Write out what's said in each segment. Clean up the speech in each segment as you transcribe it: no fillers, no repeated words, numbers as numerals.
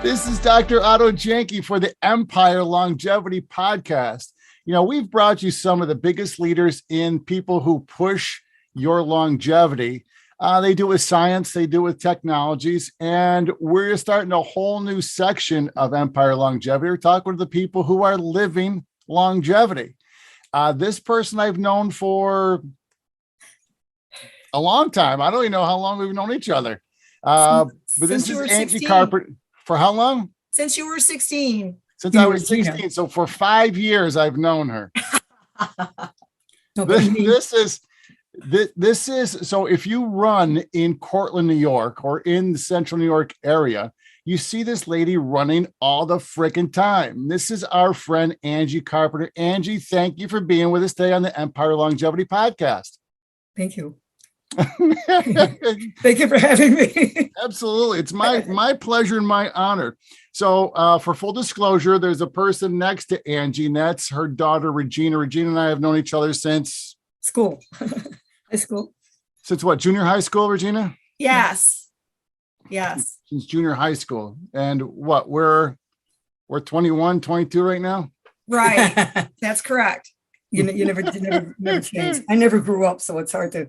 This is Dr. Otto Janke for the Empire Longevity Podcast. You know, we've brought you some of the biggest leaders in people who push your longevity. They do it with science, they do it with technologies, and we're starting a whole new section of Empire Longevity. We're talking to the people who are living longevity. This person I've known for a long time. I don't even know how long we've known each other. But this is Angie Carpenter. For how long? Since you were 16. Since I was 16. So for 5 years, I've known her. This is so if you run in Cortland, New York, or in the central New York area, you see this lady running all the freaking time. This is our friend, Angie Carpenter. Angie, thank you for being with us today on the Empire Longevity Podcast. Thank you. Thank you for having me. Absolutely. It's my pleasure and my honor. So for full disclosure, there's a person next to Angie, and that's her daughter, Regina. Regina and I have known each other since school. High school. Since what, junior high school, Regina? Yes. Since junior high school. And what, we're 21, 22 right now? Right. That's correct. You never changed. I never grew up, so it's hard to.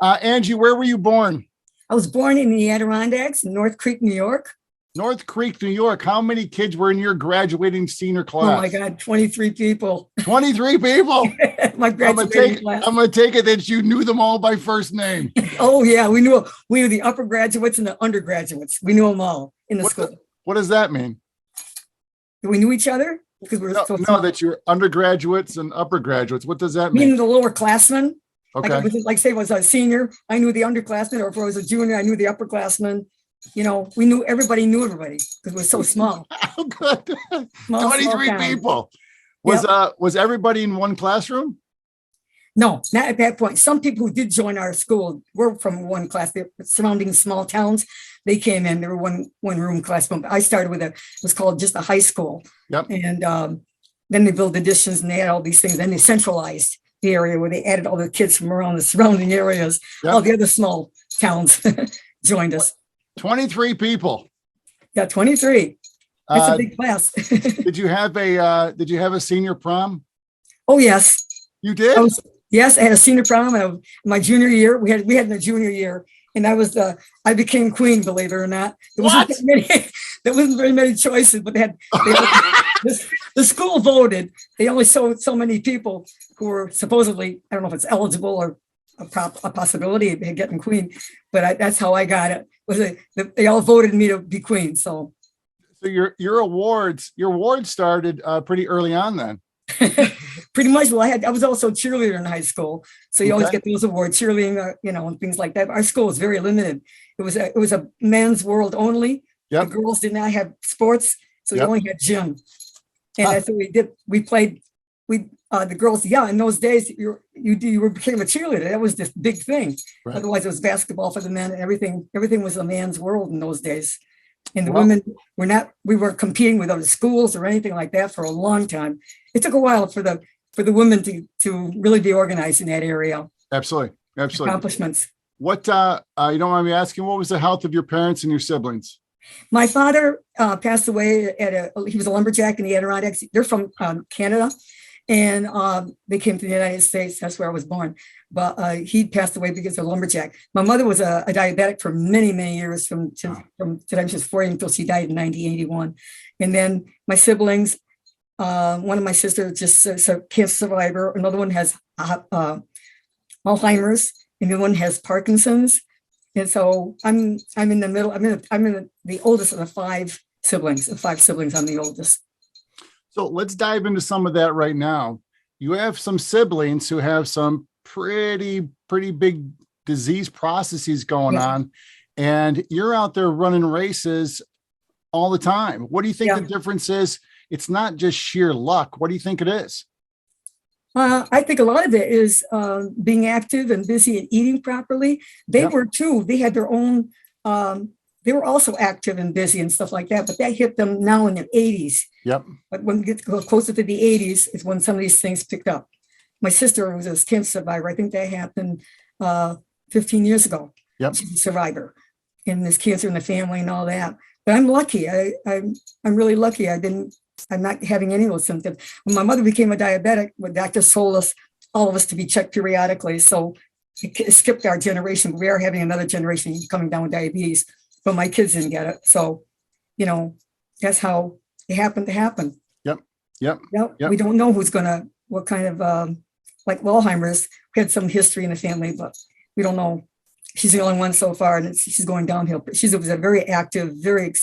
Angie, where were you born? I was born in the Adirondacks in North Creek, New York. North Creek, New York. How many kids were in your graduating senior class? Oh my God, 23 people. 23 people. My graduating class. I'm going to take it that you knew them all by first name. Oh yeah, we knew the upper graduates and the undergraduates. We knew them all in the school. What does that mean? We knew each other? Because we're that you're undergraduates and upper graduates. What does that mean? Meaning the lower classmen. Okay. Like say I was a senior, I knew the underclassmen, or if I was a junior, I knew the upperclassmen. You know, we knew everybody because we're so small. Oh, good. 23 people. Was everybody in one classroom? No, not at that point. Some people who did join our school were from one class. The surrounding small towns, they came in. They were one room class. But I started with it was called just a high school. Yep. And then they built additions and they had all these things. Then they centralized the area where they added all the kids from around the surrounding areas. Yep. All the other small towns joined us. 23 people. Yeah, 23. That's a big class. Did you have a senior prom? Oh yes. You did? Yes, I had a senior prom in my junior year. We had in the junior year, and I became queen, believe it or not. There wasn't very many choices, but the school voted. They only saw so many people who were supposedly, I don't know if it's eligible or a possibility of getting queen, but that's how I got it. They all voted me to be queen. So your awards started pretty early on then. Pretty much. Well, I was also a cheerleader in high school, so you always get those awards, cheerleading, and things like that. Our school was very limited. It was a men's world only. Yep. The girls did not have sports, so we only had gym, and that's what we did. We played. The girls, in those days, you became a cheerleader. That was this big thing. Right. Otherwise, it was basketball for the men, and everything was a man's world in those days. And the women we weren't competing with other schools or anything like that for a long time. It took a while for the women to really be organized in that area. Absolutely. Accomplishments. What, you don't mind me asking, what was the health of your parents and your siblings? My father passed away he was a lumberjack in the Adirondacks. They're from Canada, and they came to the United States. That's where I was born. But he passed away because of a lumberjack. My mother was a diabetic for many, many years from the time she was 40 until she died in 1981. And then my siblings, one of my sisters just a cancer survivor. Another one has Alzheimer's, and the one has Parkinson's. And so I'm in the middle. I'm the oldest of the five siblings. I'm the oldest. So let's dive into some of that right now. You have some siblings who have some pretty big disease processes going on, and you're out there running races all the time. What do you think the difference is? It's not just sheer luck. What do you think it is? I think a lot of it is being active and busy and eating properly. They were too. They had their own. They were also active and busy and stuff like that, but that hit them now in their 80s. Yep. But when we get to go closer to the 80s is when some of these things picked up. My sister was a cancer survivor. I think that happened 15 years ago. Yep. She's a survivor. and there's cancer in the family and all that. But I'm lucky. I'm really lucky. I'm not having any of those symptoms. When my mother became a diabetic, the doctors told us, all of us, to be checked periodically. So it skipped our generation. We are having another generation coming down with diabetes, but my kids didn't get it. So, that's how it happened to happen. Yep. We don't know what kind of, like Alzheimer's, we had some history in the family, but we don't know. She's the only one so far, and she's going downhill. She's a very active, very,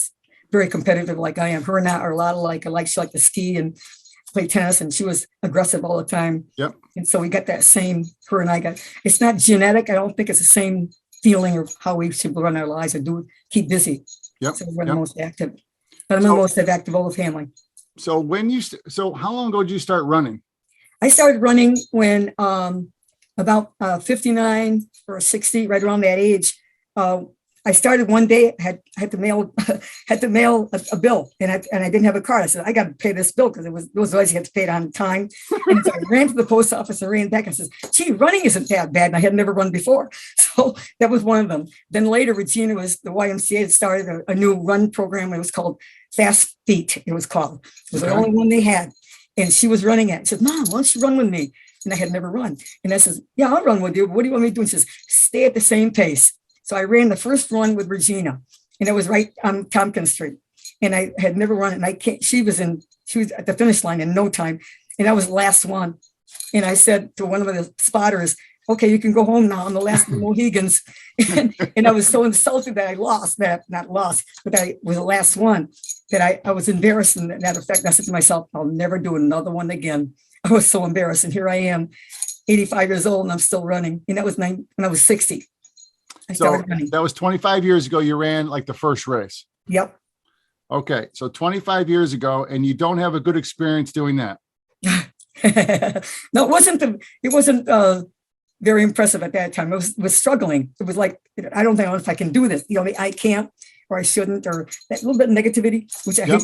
very competitive, like I am. Her and I are a lot alike. She liked to ski and play tennis, and she was aggressive all the time. Yep. And so we got that same, her and I got, it's not genetic. I don't think it's the same feeling of how we should run our lives and keep busy. Yep. So we're the most active. But I'm the most active of the family. So how long ago did you start running? I started running when about 59 or 60, right around that age. I started one day, had to mail a bill, and I didn't have a card. I said, I got to pay this bill because it was always, you had to pay it on time. And so I ran to the post office and ran back and says, gee, running isn't that bad. And I had never run before. So that was one of them. Then later, Regina the YMCA had started a new run program. It was called Fast Feet. It was the only one they had. And she was running it. She said, Mom, why don't you run with me? And I had never run. And I says, yeah, I'll run with you. What do you want me to do? And she says, stay at the same pace. So I ran the first run with Regina, and it was right on Tompkins Street. And I had never run it. And she was at the finish line in no time. And I was the last one. And I said to one of the spotters, okay, you can go home now. I'm the last of the Mohegans. And I was so insulted that I lost, but I was the last one, that I was embarrassed in that effect. I said to myself, I'll never do another one again. I was so embarrassed. And here I am, 85 years old, and I'm still running. And that was when I was 60. I started running. That was 25 years ago. You ran like the first race. Yep. Okay. So 25 years ago, and you don't have a good experience doing that. No, it wasn't very impressive at that time. It was struggling. It was like, I don't know if I can do this. I can't, or I shouldn't, or that little bit of negativity, which I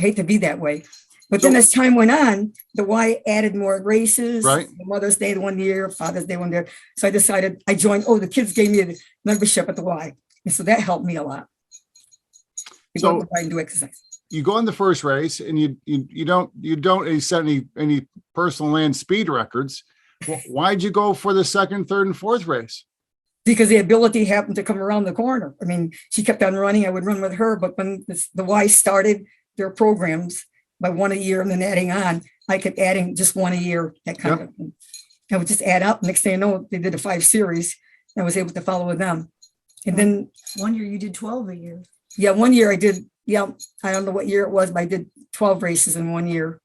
hate to be that way. But then as time went on, the Y added more races, right? Mother's Day 1 year, Father's Day 1 year. So I decided I joined. The kids gave me a membership at the Y. And so that helped me a lot. So go and do exercise. You go in the first race and you don't set any personal land speed records. Why'd you go for the second, third, and fourth race? Because the ability happened to come around the corner. I mean, she kept on running. I would run with her. But when the Y started their programs by one a year and then adding on, I kept adding just one a year, that kind of thing. I would just add up. Next thing I know, they did a 5 series. I was able to follow with them. And then 1 year you did 12 a year. Yeah, 1 year I did. Yeah, I don't know what year it was, but I did 12 races in 1 year.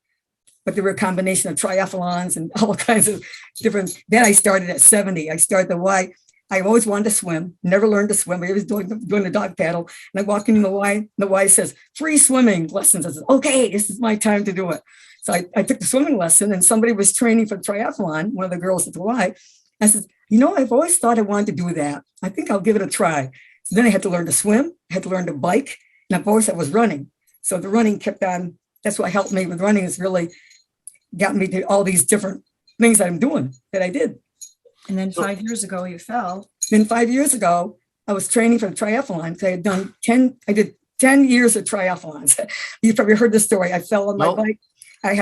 But there were a combination of triathlons and all kinds of different. Then I started at 70. I started the Y. I always wanted to swim, never learned to swim. I was doing the dog paddle. And I walk in the Y, the Y says, free swimming lessons. I said, okay, this is my time to do it. So I took the swimming lesson, and somebody was training for triathlon, one of the girls at the Y. I said, I've always thought I wanted to do that. I think I'll give it a try. So then I had to learn to swim. I had to learn to bike. And of course I was running. So the running kept on. That's what helped me with running, is really got me to all these different things that I'm doing that I did. And then 5 years ago, you fell. Then 5 years ago, I was training for the triathlons. I did 10 years of triathlons. You probably heard the story. I fell on my bike. I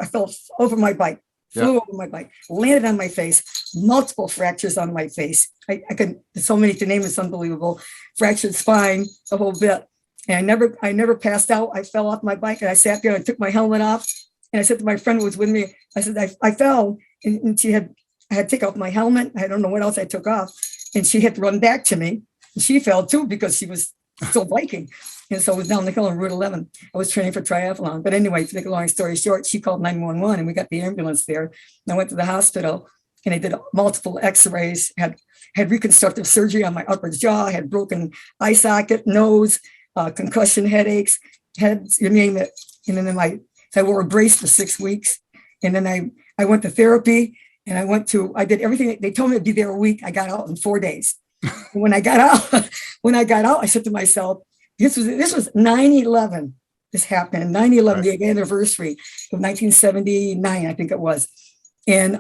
fell over my bike, flew over my bike, landed on my face, multiple fractures on my face. I could, so many to name, it's unbelievable. Fractured spine, the whole bit. And I never passed out. I fell off my bike, and I sat there and I took my helmet off. And I said to my friend who was with me, I said, I fell. And I had to take off my helmet. I don't know what else I took off. And she had to run back to me. And she fell too, because she was still biking. And so it was down the hill on Route 11. I was training for triathlon. But anyway, to make a long story short, she called 911 and we got the ambulance there. And I went to the hospital and I did multiple x-rays, had reconstructive surgery on my upper jaw, had broken eye socket, nose, concussion, headaches, you name it. And then I wore a brace for 6 weeks. And then I went to therapy, and I did everything. They told me to be there a week. I got out in 4 days. When I got out, I said to myself, this was 9/11. This happened, 9/11, the anniversary of 1979, I think it was. And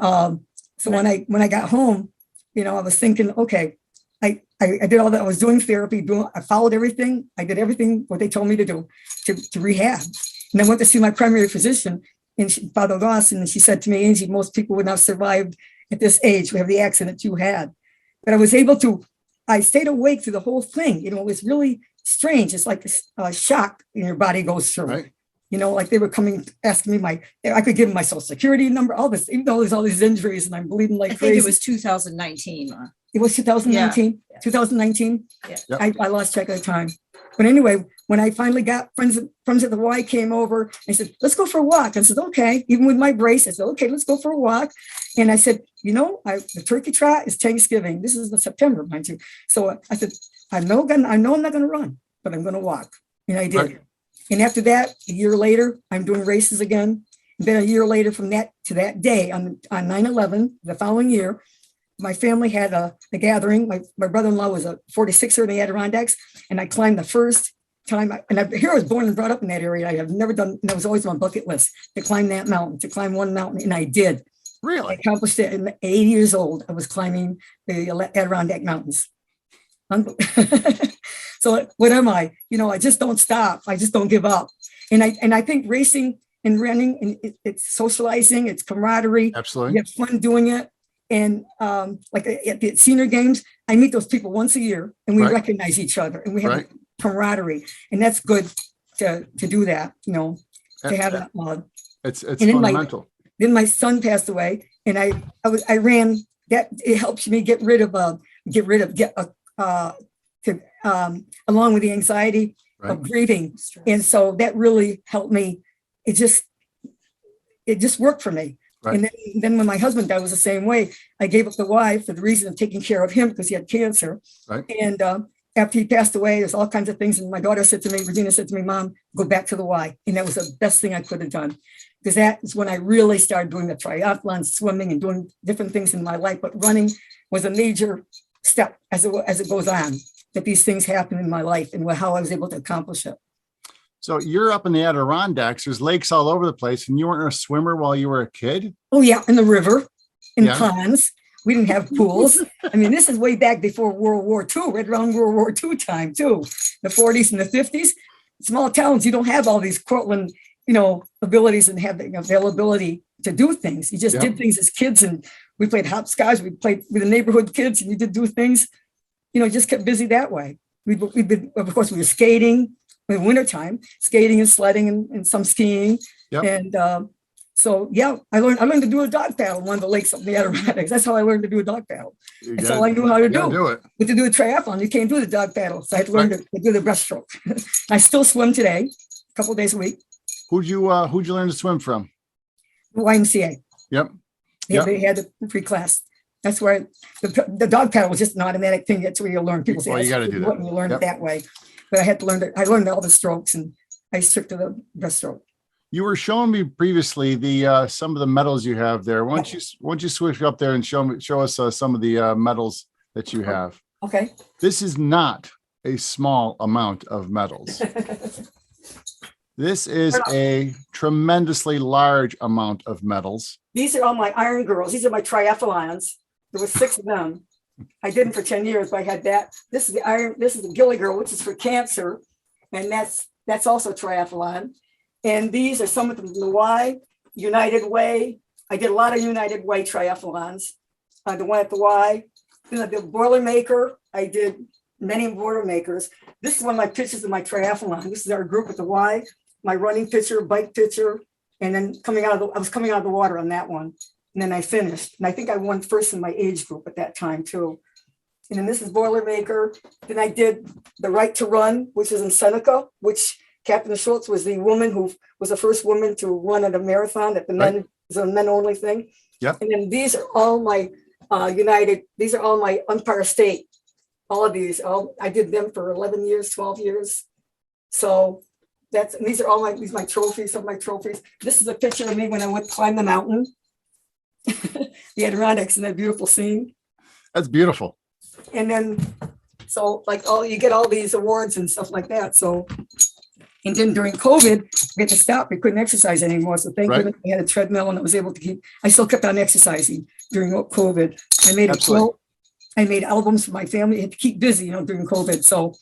so when I got home, I was thinking, okay, I did all that. I was doing therapy, I followed everything. I did everything what they told me to do to rehab. And I went to see my primary physician, and Father Lawson, and she said to me, Angie, most people would not have survived at this age. We have the accident you had. But I was able to, I stayed awake through the whole thing. It was really strange. It's like a shock in your body goes through. Right. Like they were coming, asking me I could give them my social security number, all this, even though there's all these injuries and I'm bleeding like crazy. I think it was 2019. It was 2019. Yeah. 2019. Yeah. Yep. I lost track of the time. But anyway, when I finally got friends at the Y came over, and said, let's go for a walk. I said, okay. Even with my brace, I said, okay, let's go for a walk. And I said, the turkey trot is Thanksgiving. This is the September, mind you. So I said, I know I'm not going to run, but I'm going to walk. And I did. Right. And after that, a year later, I'm doing races again. And then a year later from that to that day on 9/11, the following year, my family had a gathering. My brother-in-law was a 46er in the Adirondacks, and I climbed the first time. I was born and brought up in that area. I have never done, and that was always on my bucket list, to climb that mountain, to climb one mountain, and I did. I Really? accomplished it at 80 years old. I was climbing the Adirondack Mountains. So what am I? I just don't stop. I just don't give up. And I think racing and running, and it's socializing, it's camaraderie. Absolutely. You have fun doing it. And like at the senior games, I meet those people once a year, and we Right. recognize each other, and we have Right. camaraderie, and that's good to do that. To have that. It's and then fundamental. Then my son passed away, and I ran. That it helps me get rid of along with the anxiety Right. of grieving, and so that really helped me. It just worked for me. Right. And then when my husband died, it was the same way. I gave up the Y for the reason of taking care of him because he had cancer. Right. And after he passed away, there's all kinds of things. And my daughter said to me, Regina said to me, Mom, go back to the Y. And that was the best thing I could have done, because that is when I really started doing the triathlons, swimming, and doing different things in my life. But running was a major step as it goes on, that these things happen in my life and how I was able to accomplish it. So you're up in the Adirondacks. There's lakes all over the place, and you weren't a swimmer while you were a kid? Oh, yeah, in the river, in Yeah. ponds. We didn't have pools. I mean, this is way back before World War II, right around World War II time, too. The 40s and the 50s. Small towns, you don't have all these Cortland, abilities and have the availability to do things. You just Yeah. did things as kids, and we played hopscotch. We played with the neighborhood kids, and you did do things, just kept busy that way. Of course, we were skating in the wintertime, skating and sledding and some skiing. Yep. And so, yeah, I learned to do a dog paddle on one of the lakes up in the Adirondacks. That's how I learned to do a dog paddle. That's all I knew how to do. Do it. But to do a triathlon, you can't do the dog paddle. So I had to learn to do the breaststroke. I still swim today, a couple of days a week. Who'd you learn to swim from? YMCA. Yep. Yeah, they had the free class. That's where the dog paddle was just an automatic thing. That's where you learn. People say, Well, you got to do that. You learn Yep. it that way. But I had to learn it. I learned all the strokes, and I stuck to the breaststroke. You were showing me previously the some of the medals you have there. Why don't you switch up there and show us some of the medals that you have? Okay. This is not a small amount of medals. This is a tremendously large amount of medals. These are all my Iron Girls. These are my triathlons. There were 6 of them. I did them for 10 years, but I had that. This is the Iron. This is the Gilly Girl, which is for cancer, and that's also triathlon. And these are some of them, the Y, United Way. I did a lot of United Way triathlons. The one at the Y. Then the Boilermaker. I did many Boilermakers. This is one of my pictures of my triathlon. This is our group at the Y. My running picture, bike picture, and then I was coming out of the water on that one. And then I finished. And I think I won first in my age group at that time too. And then this is Boilermaker. Then I did the Right to Run, which is in Seneca, which Captain Schultz was the woman who was the first woman to run at a marathon at the men, is a men only thing. Yep. And then these are all my these are all my Empire State. All of these, I did them for 11 years, 12 years. So these are all my trophies, some of my trophies. This is a picture of me when I went to climb the mountain. The Adirondacks in that beautiful scene. That's beautiful. And then, so you get all these awards and stuff like that. So, and then during COVID, we had to stop. We couldn't exercise anymore. So thank goodness we had a treadmill, and I was able to I still kept on exercising during COVID. I made a quilt. I made albums for my family. I had to keep busy, during COVID. So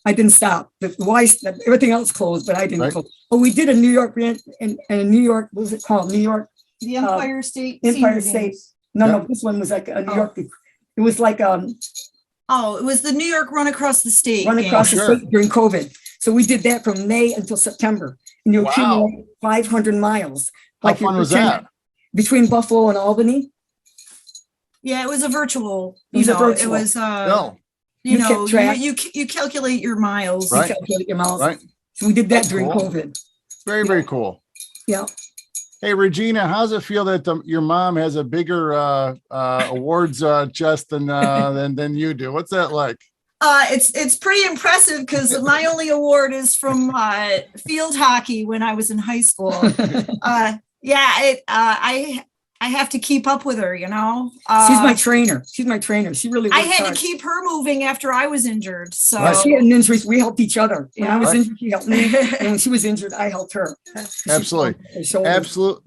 I didn't stop. Everything else closed, but I didn't Right. close. But we did a New York rant and New York, what was it called? New York. The Empire State. Empire Senior State. Games. No, this one was like a New York. It was like Oh, it was the New York run across the state. run across Oh, the sure. state during COVID. So we did that from May until September. And you Wow. accumulate 500 miles. How fun was that? Between Buffalo and Albany. Yeah, it was a virtual. It was a virtual. It was. No. You You know, kept track. you calculate your miles. Right. You calculate your miles. Right. So we did that That's during cool. COVID. Very, very cool. Yeah. Hey, Regina, how does it feel that your mom has a bigger awards chest than you do? What's that like? It's pretty impressive because my only award is from field hockey when I was in high school. I have to keep up with her, She's my trainer. She really I works had hard. to keep her moving after I was injured. So Right. She had an injury. We helped each other. When I was Right. injured, she helped me. And when she was injured, I helped her. Absolutely.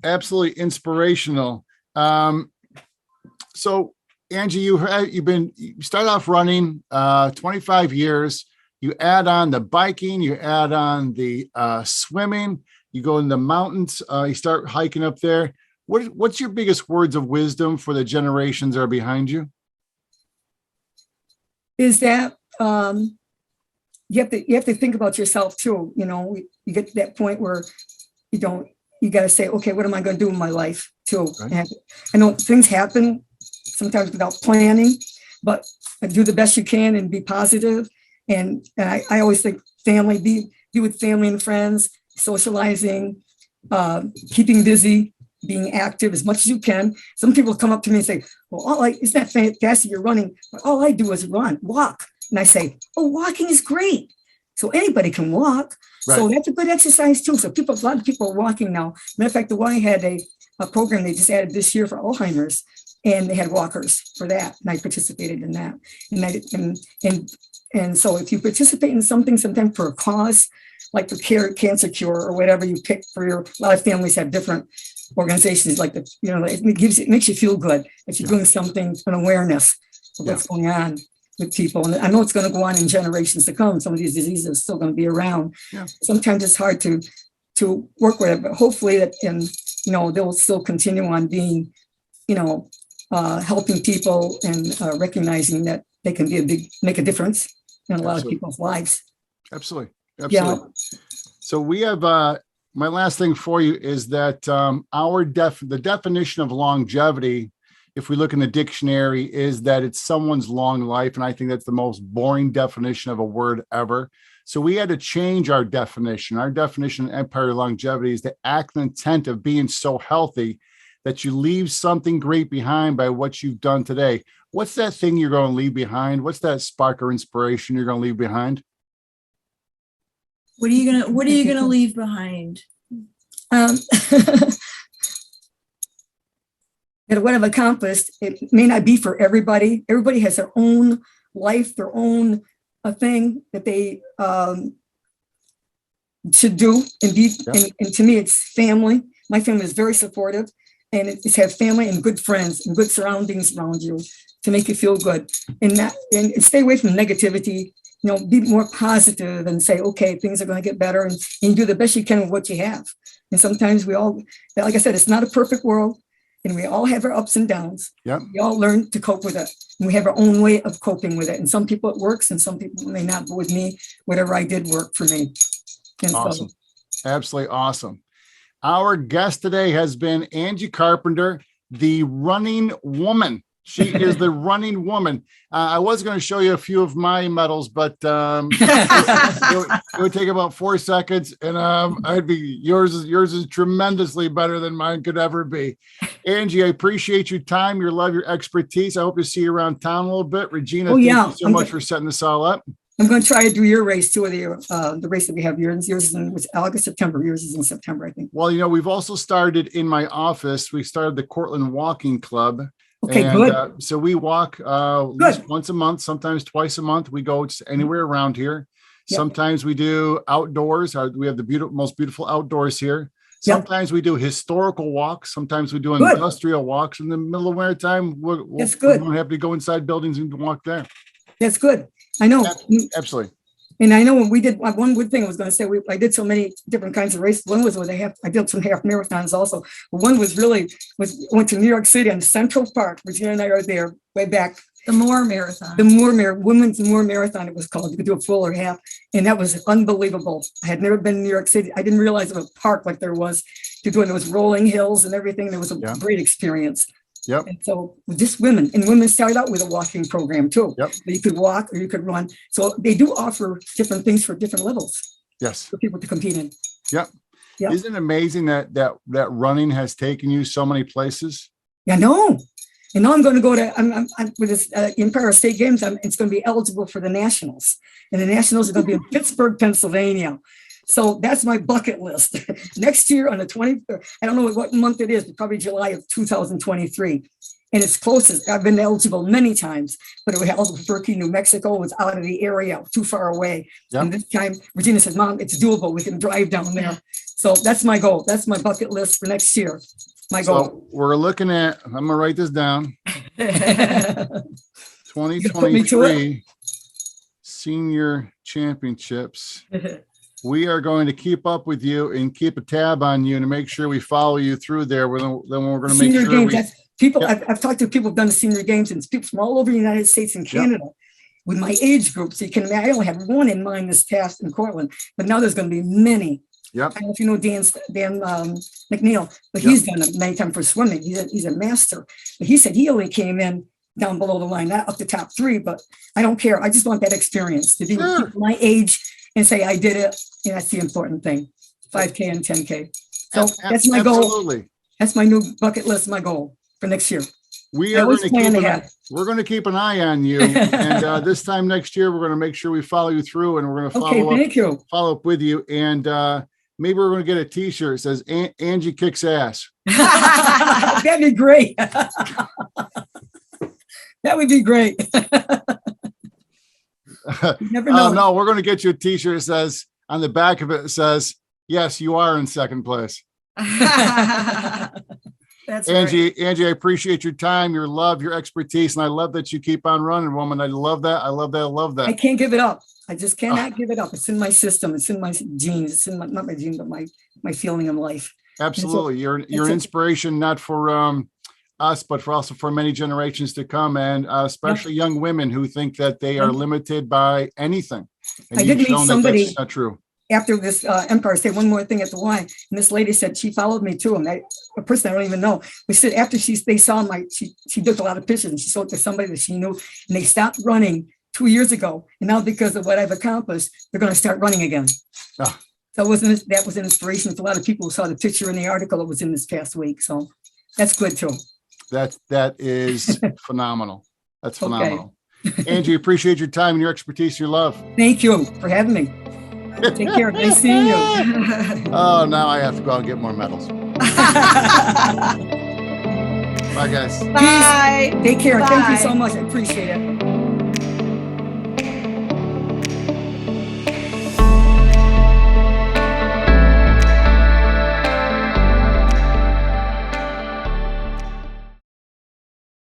Absolutely inspirational. So Angie, you started off running 25 years. You add on the biking, you add on the swimming, you go in the mountains, you start hiking up there. What's your biggest words of wisdom for the generations that are behind you? Is that you have to think about yourself too. You get to that point where you got to say, okay, what am I going to do in my life too? Right. And I know things happen sometimes without planning, but do the best you can and be positive. And I always think family, be with family and friends, socializing, keeping busy, being active as much as you can. Some people come up to me and say, well, isn't that fantastic you're running? But all I do is walk. And I say, oh, walking is great. So anybody can walk. Right. So that's a good exercise too. So a lot of people are walking now. Matter of fact, the Y had a program they just added this year for Alzheimer's, and they had walkers for that. And I participated in that. And so if you participate in something, sometimes for a cause, like for cancer cure or whatever you pick for a lot of families have different organizations like it makes you feel good if you're doing something, an awareness of what's going on with people. And I know it's going to go on in generations to come. Some of these diseases are still going to be around. Yeah. Sometimes it's hard to work with it, but hopefully they'll still continue on being, helping people and recognizing that they can make a difference in a lot of people's lives. Absolutely. Yeah. So we have my last thing for you is that the definition of longevity, if we look in the dictionary, is that it's someone's long life. And I think that's the most boring definition of a word ever. So we had to change our definition. Our definition of empire longevity is the act and intent of being so healthy that you leave something great behind by what you've done today. What's that thing you're going to leave behind? What's that spark or inspiration you're going to leave behind? What are you gonna leave behind? That what I've accomplished, it may not be for everybody. Everybody has their own life, their own thing that they should do and be. Yeah. And to me, it's family. My family is very supportive, and it's have family and good friends and good surroundings around you to make you feel good, and stay away from negativity. Be more positive and say, okay, things are going to get better, and you do the best you can with what you have. And sometimes we all, like I said, it's not a perfect world, and we all have our ups and downs. Yeah. We all learn to cope with it, and we have our own way of coping with it. And some people it works, and some people may not. But with me, whatever I did worked for me. And awesome. Absolutely awesome. Our guest today has been Angie Carpenter, the running woman. She is the running woman. I was going to show you a few of my medals, but it would take about 4 seconds, and yours is tremendously better than mine could ever be. Angie, I appreciate your time, your love, your expertise. I hope to see you around town a little bit. Regina, thank you so much for setting this all up. I'm going to try to do your race too, the race that we have. Yours is in August, September. Yours is in September, I think. Well, we've also started in my office. We started the Cortland Walking Club. Okay, and, good. So we walk at least once a month, sometimes twice a month. We go anywhere around here. Yep. Sometimes we do outdoors. We have the most beautiful outdoors here. Sometimes we do historical walks. Sometimes we do Good. industrial walks. In the middle of winter time, That's good. we don't have to go inside buildings and walk there. That's good. I know. Absolutely. And I know when we did one good thing I was going to say, I did so many different kinds of races. One was I did some half marathons also. But one went to New York City on Central Park. Virginia and I are there way back. The Moore Marathon. Women's Moore Marathon, it was called. You could do a full or half. And that was unbelievable. I had never been in New York City. I didn't realize it was a park like there was to do it. There was rolling hills and everything. It was a great experience. Yep. And so just women started out with a walking program too. Yep. You could walk or you could run. So they do offer different things for different levels. Yes. For people to compete in. Yep. Yep. Isn't it amazing that running has taken you so many places? Yeah, no. And now I'm going to go to, I'm with this Empire State Games. It's going to be eligible for the Nationals. And the Nationals are going to be in Pittsburgh, Pennsylvania. So that's my bucket list. Next year on the 23rd, I don't know what month it is, but probably July of 2023. And it's closest. I've been eligible many times, but it was Albuquerque, New Mexico. It was out of the area, too far away. Yep. And this time, Virginia said, Mom, it's doable. We can drive down there. So that's my goal. That's my bucket list for next year. My goal. So we're looking at, I'm going to write this down. 2023 Senior Championships. We are going to keep up with you and keep a tab on you to make sure we follow you through there. Then we're going to make sure games, I've talked to people who've done the senior games and people from all over the United States and Canada with my age group. So you can imagine, I only had one in mind this past in Cortland, but now there's going to be many. Yep. I don't know if you know Dan McNeil, but he's done it many times for swimming. He's a master. But he said he only came in down below the line, not up the top three, but I don't care. I just want that experience to be with people my age and say I did it. And that's the important thing. 5K and 10K. So that's my goal. Absolutely. That's my new bucket list, my goal for next year. We're going to keep an eye on you. And this time next year, we're going to make sure we follow you through and we're going to follow up with you. And maybe we're going to get a t-shirt that says Angie kicks ass. That'd be great. That would be great. You never know. No, we're going to get you a t-shirt that says, on the back of it says, yes, you are in second place. That's Angie, right. Angie, I appreciate your time, your love, your expertise, and I love that you keep on running, woman. I love that. I love that. I love that. I can't give it up. I just cannot give it up. It's in my system. It's in my genes. It's in not my genes, but my feeling of life. Absolutely. You're an inspiration, not for us, but also for many generations to come, and especially young women who think that they are limited by anything. And I did meet somebody that's not true. After this Empire State, one more thing at the Y, and this lady said she followed me too, and a person I don't even know. We said after they saw she took a lot of pictures, and she showed it to somebody that she knew, and they stopped running 2 years ago, and now because of what I've accomplished, they're going to start running again. Oh. So that was an inspiration for a lot of people who saw the picture in the article that was in this past week. So that's good too. That is phenomenal. That's phenomenal. Okay. Angie, appreciate your time and your expertise, your love. Thank you for having me. Take care. Nice seeing you. Oh, now I have to go out and get more medals. Bye, guys. Bye. Take care. Bye. Thank you so much. I appreciate it.